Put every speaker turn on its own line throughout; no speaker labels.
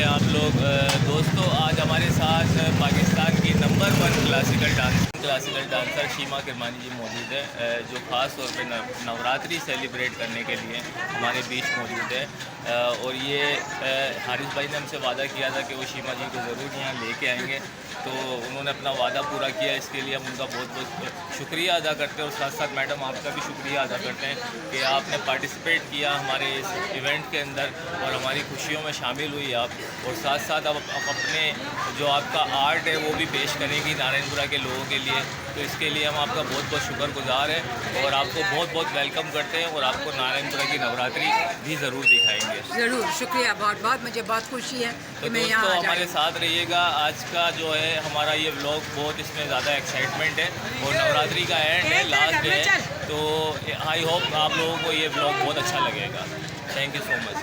हैं आप लोग। दोस्तों, आज हमारे साथ पाकिस्तान की नंबर 1 क्लासिकल डांसर शीमा किरमानी जी मौजूद है, जो ख़ास तौर पे नवरात्रि सेलिब्रेट करने के लिए हमारे बीच मौजूद है। और ये हारिस भाई ने हमसे वादा किया था कि वो शीमा जी को ज़रूर यहाँ लेके आएंगे, तो उन्होंने अपना वादा पूरा किया। इसके लिए हम उनका बहुत बहुत शुक्रिया अदा करते हैं, और साथ साथ मैडम आपका भी शुक्रिया अदा करते हैं कि आपने पार्टिसिपेट किया हमारे इस इवेंट के अंदर और हमारी खुशियों में शामिल हुई आप। और साथ साथ अब अपने जो आपका आर्ट है वो भी पेश करेंगी नारायणपुरा के लोगों के लिए, तो इसके लिए हम आपका बहुत बहुत शुक्रगुजार हैं और आपको बहुत बहुत वेलकम करते हैं, और आपको नारायणपुरा की नवरात्रि भी ज़रूर दिखाएंगे।
ज़रूर, शुक्रिया बहुत बहुत, मुझे बहुत खुशी है
तो
कि मैं यहाँ
दोस्तों
आ
हमारे
जाऊँ।
साथ रहिएगा। आज का जो है हमारा ये व्लॉग बहुत इसमें ज़्यादा एक्साइटमेंट है, और नवरात्रि का एंड है, लास्ट डे है, तो आई होप आप लोगों को ये व्लॉग बहुत अच्छा लगेगा। Thank you so much.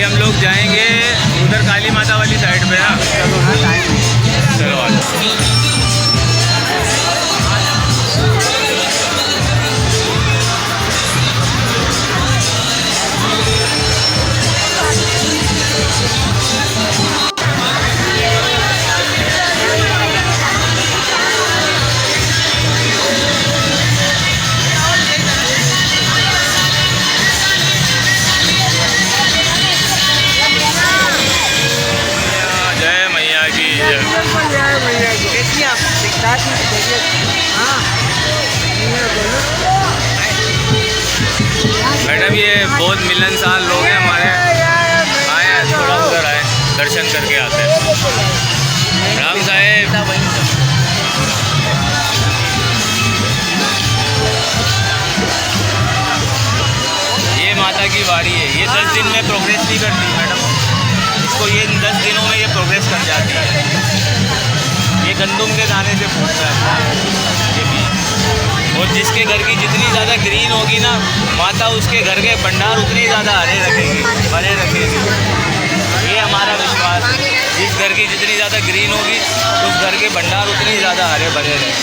हम लोग जाएंगे उधर काली माता वाली साइड पे ना। चलो आ जाओ। मैडम ये बहुत मिलनसार लोग हैं हमारे, आए हैं थोड़ा उधर आए दर्शन करके आते हैं। राम साहेब ये माता की वारी है, ये 10 दिन में प्रोग्रेस नहीं करती मैडम, इसको ये 10 दिनों में ये प्रोग्रेस कर जाती है। ये गंदुम के दाने से फूटता है ये भी। और जिसके घर की जितनी ज़्यादा ग्रीन होगी ना माता, उसके घर के भंडार उतनी ज़्यादा हरे रखेगी, भरे रखेगी। ये हमारा विश्वास है, जिस घर की जितनी ज़्यादा ग्रीन होगी उस घर के भंडार उतनी ज़्यादा हरे भरे रहेंगे।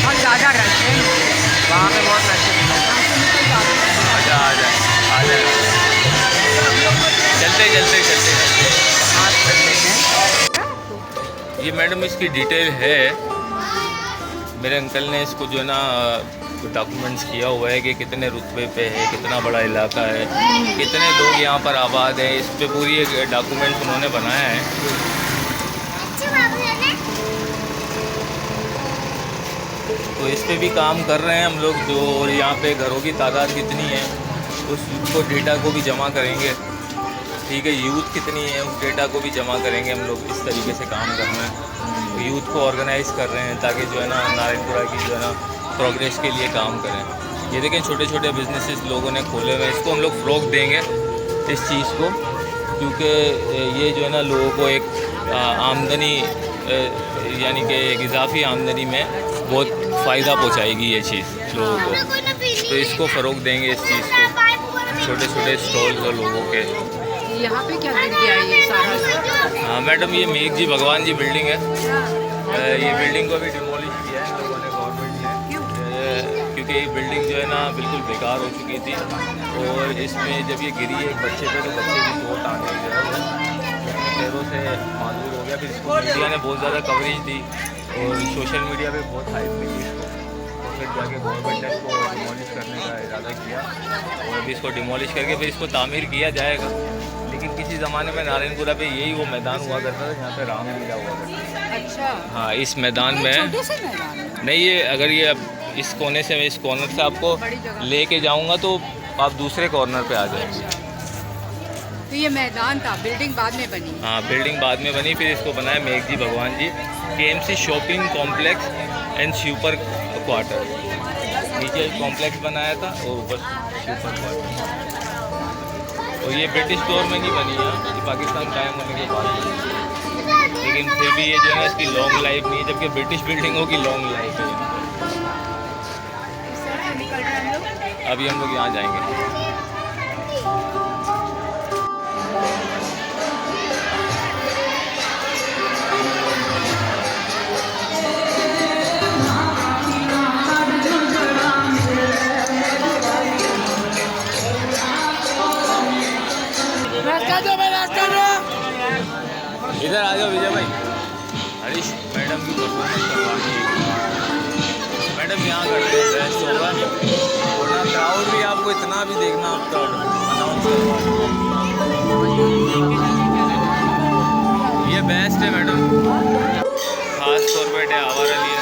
बहुत ज़्यादा रश है वहाँ पे, बहुत रश है।
आजा आजा आजा, चलते चलते चलते चलते। ये मैडम इसकी डिटेल है, मेरे अंकल ने इसको जो है ना डॉक्यूमेंट्स किया हुआ है कि कितने रुतबे पे है, कितना बड़ा इलाका है, कितने लोग यहाँ पर आबाद हैं, इस पे पूरी एक डॉक्यूमेंट्स उन्होंने बनाया है। तो इस पे भी काम कर रहे हैं हम लोग जो, और यहाँ पे घरों की तादाद कितनी है उसको डेटा को भी जमा करेंगे, ठीक है। यूथ कितनी है उस डेटा को भी जमा करेंगे हम लोग। इस तरीके से काम कर रहे हैं, तो यूथ को ऑर्गेनाइज़ कर रहे हैं ताकि जो है ना नारायणपुरा की जो है ना प्रोग्रेस के लिए काम करें। ये देखें छोटे छोटे बिजनेसेस लोगों ने खोले हुए हैं, इसको हम लोग फ़रोग़ देंगे इस चीज़ को, क्योंकि ये जो है ना लोगों को एक आमदनी यानी कि एक इजाफी आमदनी में बहुत फ़ायदा पहुँचाएगी ये चीज़ लोगों को। तो इसको फ़रोग़ देंगे इस चीज़ को, छोटे छोटे स्टॉल्स और लोगों के।
यहाँ पे क्या गिर गया ये सारा?
हाँ मैडम, ये मेघ जी भगवान जी बिल्डिंग है, ये बिल्डिंग को भी डिमोलिश किया है लोगों ने, गवर्नमेंट ने, क्योंकि ये बिल्डिंग जो है ना बिल्कुल बेकार हो चुकी थी। और इसमें जब ये गिरी एक बच्चे पे, तो बच्चे की चोट आने जो है वो अपने पैरों से माजूर हो गया। फिर इसको मीडिया ने बहुत ज़्यादा कवरेज दी और सोशल मीडिया पे बहुत हाइप मिली इसको, तो फिर जाके गवर्नमेंट ने इसको डिमोलिश करने का इरादा किया और अभी इसको डिमोलिश करके फिर इसको तामीर किया जाएगा। लेकिन किसी ज़माने में नारायणपुरा पे यही वो मैदान हुआ करता था जहाँ पे रामलीला हुआ करता था।
अच्छा।
हाँ, इस मैदान में
छोटे से मैदान
नहीं, ये अगर ये अब इस कोने से, मैं इस कॉर्नर से आपको लेके जाऊँगा तो आप दूसरे कॉर्नर पे आ जाएंगे।
तो ये मैदान था, बिल्डिंग बाद में बनी?
हाँ, बिल्डिंग बाद में बनी, फिर इसको बनाया मेघ जी भगवान जी KMC shopping complex and super quarter. नीचे कॉम्प्लेक्स बनाया था और ऊपर सुपर क्वार्टर। और ये ब्रिटिश दौर में नहीं बनी है, ये पाकिस्तान कायम होने के बाद बनी। लेकिन फिर भी ये जो है ना इसकी लॉन्ग लाइफ नहीं है, जबकि ब्रिटिश बिल्डिंगों की लॉन्ग लाइफ है। अभी हम लोग यहाँ जाएंगे। इधर आ जाओ विजय भाई। हरीश मैडम की परफॉर्मेंस करवानी है मैडम, यहाँ करते हैं बेस्ट होगा, वरना क्राउड भी आपको इतना भी देखना आपका अनाउंस करवा। ये बेस्ट है मैडम, खास तौर पर आवारा लिए।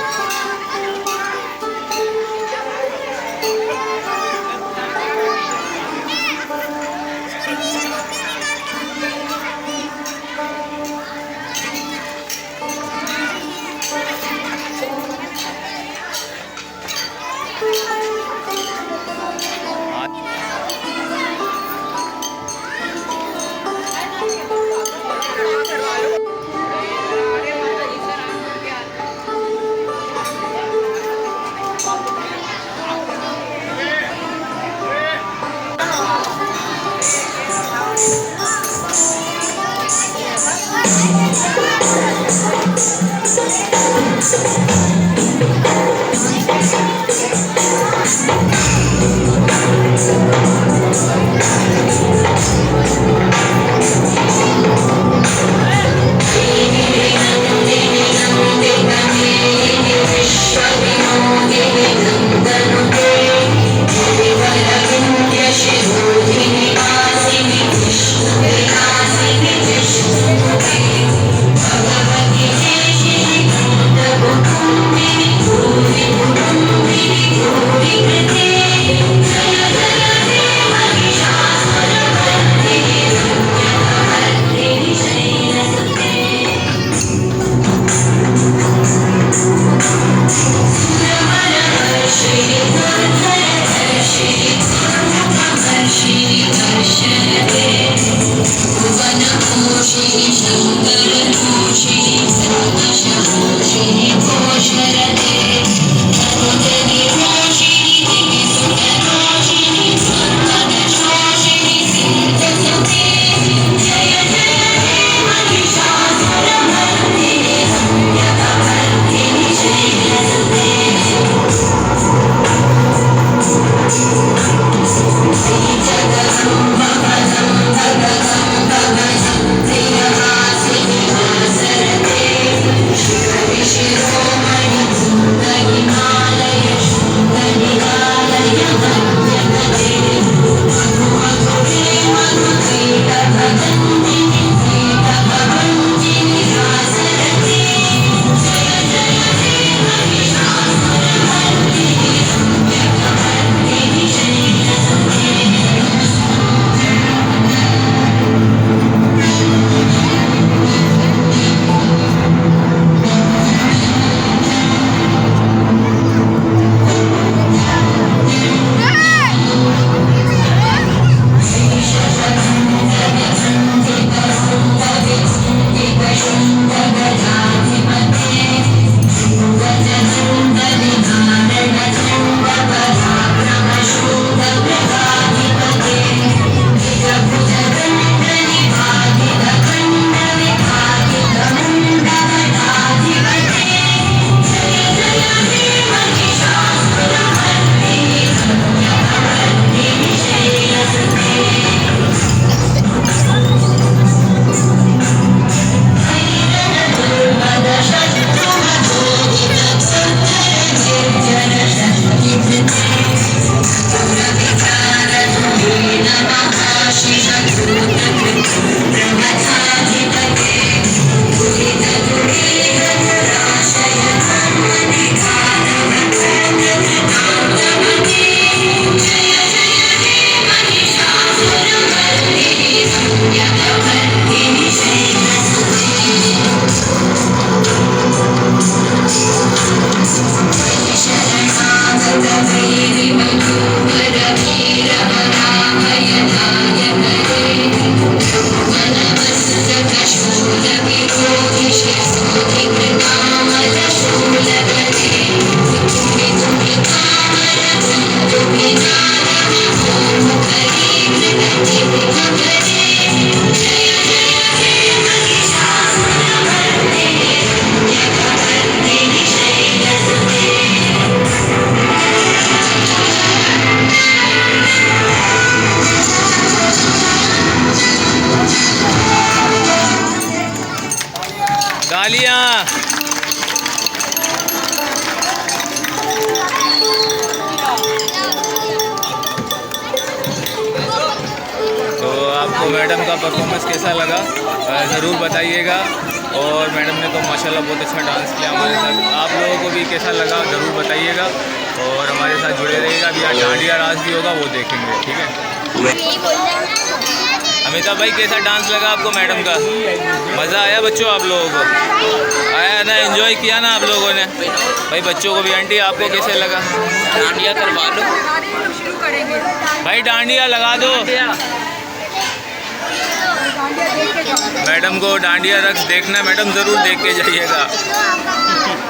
गालियाँ। तो आपको मैडम का परफॉर्मेंस कैसा लगा ज़रूर बताइएगा। और मैडम ने तो माशाल्लाह बहुत अच्छा डांस किया हमारे साथ। आप लोगों को भी कैसा लगा ज़रूर बताइएगा और हमारे साथ जुड़े रहिएगा। अभी आज डांडिया रास भी होगा, वो देखेंगे, ठीक है। अमिताभ भाई कैसा डांस लगा आपको मैडम का? मज़ा आया बच्चों आप लोगों को? आया ना, एंजॉय किया ना आप लोगों ने? भाई बच्चों को भी। आंटी आपको कैसे लगा?
डांडिया करवा लो
भाई, डांडिया लगा दो। मैडम को डांडिया रक्स देखना, मैडम ज़रूर देख के जाइएगा।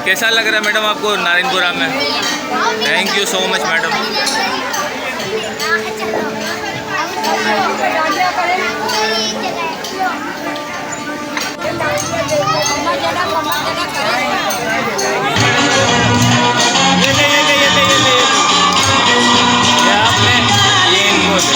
कैसा लग रहा है मैडम आपको नारायणपुरा में? Thank you so much madam. ये ले ये ले ये ले ये ले ये आपने ये इनको दे।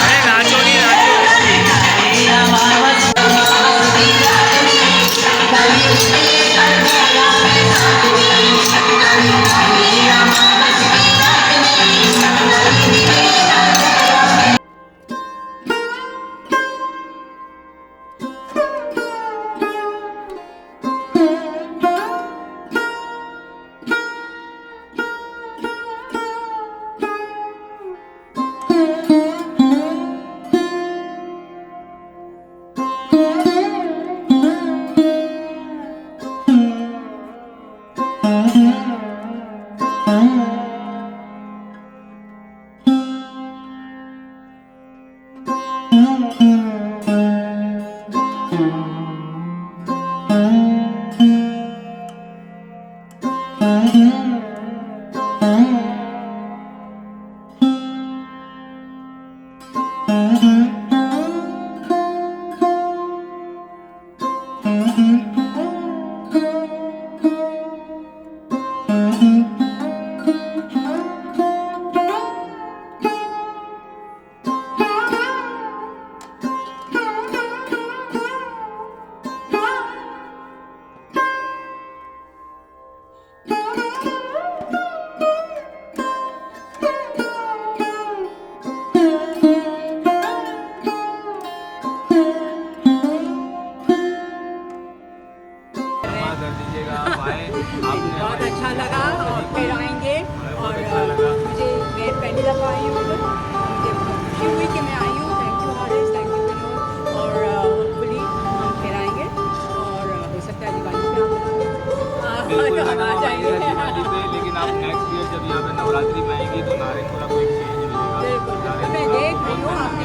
अरे नाचो नहीं नाचो।
बहुत अच्छा लगा और फिर आएंगे और मुझे मैं पहली दफ़ा आई हूँ उधर, मुझे खुशी हुई कि मैं आई हूँ। Thank you Haris, thank you Vinod, और होपफुली हम फिर आएंगे और हो सकता है दिवाली पे आप आ जाएंगे।
लेकिन आप नेक्स्ट ईयर जब यहाँ पे नवरात्रि में आएंगी तो नारायणपुरा को एक चेंज मिलेगा।
बिल्कुल, मैं देख रही हूँ आपने